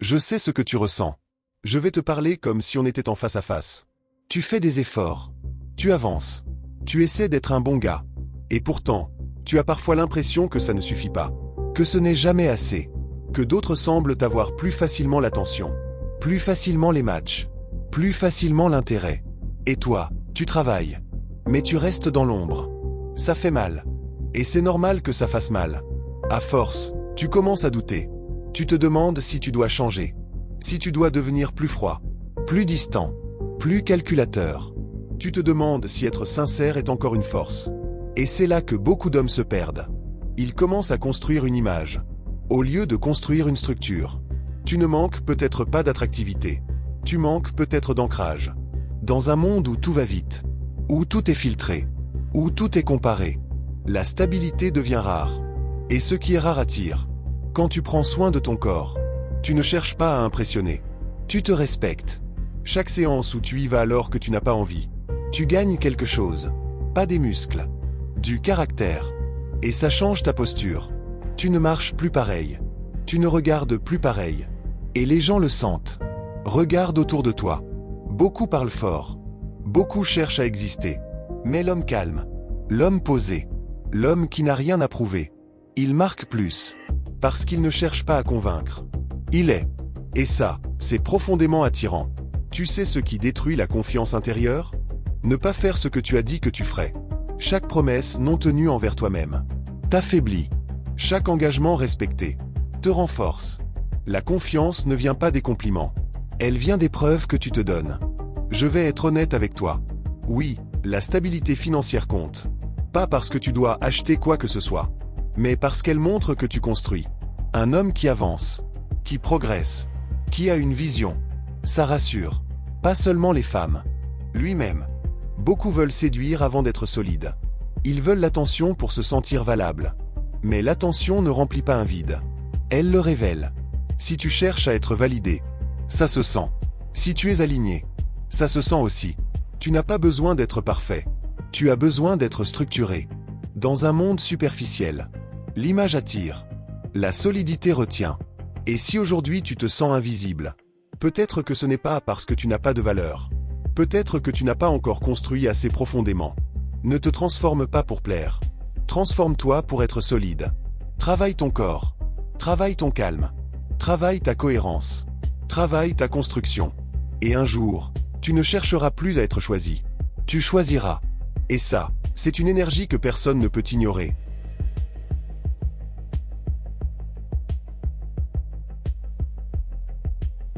Je sais ce que tu ressens. Je vais te parler comme si on était en face à face. Tu fais des efforts. Tu avances. Tu essaies d'être un bon gars. Et pourtant, tu as parfois l'impression que ça ne suffit pas. Que ce n'est jamais assez. Que d'autres semblent avoir plus facilement l'attention. Plus facilement les matchs. Plus facilement l'intérêt. Et toi, tu travailles. Mais tu restes dans l'ombre. Ça fait mal. Et c'est normal que ça fasse mal. À force, tu commences à douter. Tu te demandes si tu dois changer. Si tu dois devenir plus froid. Plus distant. Plus calculateur. Tu te demandes si être sincère est encore une force. Et c'est là que beaucoup d'hommes se perdent. Ils commencent à construire une image, au lieu de construire une structure. Tu ne manques peut-être pas d'attractivité. Tu manques peut-être d'ancrage. Dans un monde où tout va vite, où tout est filtré, où tout est comparé, la stabilité devient rare. Et ce qui est rare attire. Quand tu prends soin de ton corps, tu ne cherches pas à impressionner. Tu te respectes. Chaque séance où tu y vas alors que tu n'as pas envie, tu gagnes quelque chose. Pas des muscles. Du caractère. Et ça change ta posture. Tu ne marches plus pareil. Tu ne regardes plus pareil. Et les gens le sentent. Regarde autour de toi. Beaucoup parlent fort. Beaucoup cherchent à exister. Mais l'homme calme. L'homme posé. L'homme qui n'a rien à prouver. Il marque plus. Parce qu'il ne cherche pas à convaincre. Il est. Et ça, c'est profondément attirant. Tu sais ce qui détruit la confiance intérieure? Ne pas faire ce que tu as dit que tu ferais. Chaque promesse non tenue envers toi-même t'affaiblit. Chaque engagement respecté te renforce. La confiance ne vient pas des compliments. Elle vient des preuves que tu te donnes. Je vais être honnête avec toi. Oui, la stabilité financière compte. Pas parce que tu dois acheter quoi que ce soit, mais parce qu'elle montre que tu construis. Un homme qui avance, qui progresse, qui a une vision. Ça rassure. Pas seulement les femmes. Lui-même. Beaucoup veulent séduire avant d'être solides. Ils veulent l'attention pour se sentir valables. Mais l'attention ne remplit pas un vide. Elle le révèle. Si tu cherches à être validé, ça se sent. Si tu es aligné, ça se sent aussi. Tu n'as pas besoin d'être parfait. Tu as besoin d'être structuré. Dans un monde superficiel, l'image attire. La solidité retient. Et si aujourd'hui tu te sens invisible, peut-être que ce n'est pas parce que tu n'as pas de valeur. Peut-être que tu n'as pas encore construit assez profondément. Ne te transforme pas pour plaire. Transforme-toi pour être solide. Travaille ton corps. Travaille ton calme. Travaille ta cohérence. Travaille ta construction. Et un jour, tu ne chercheras plus à être choisi. Tu choisiras. Et ça, c'est une énergie que personne ne peut ignorer.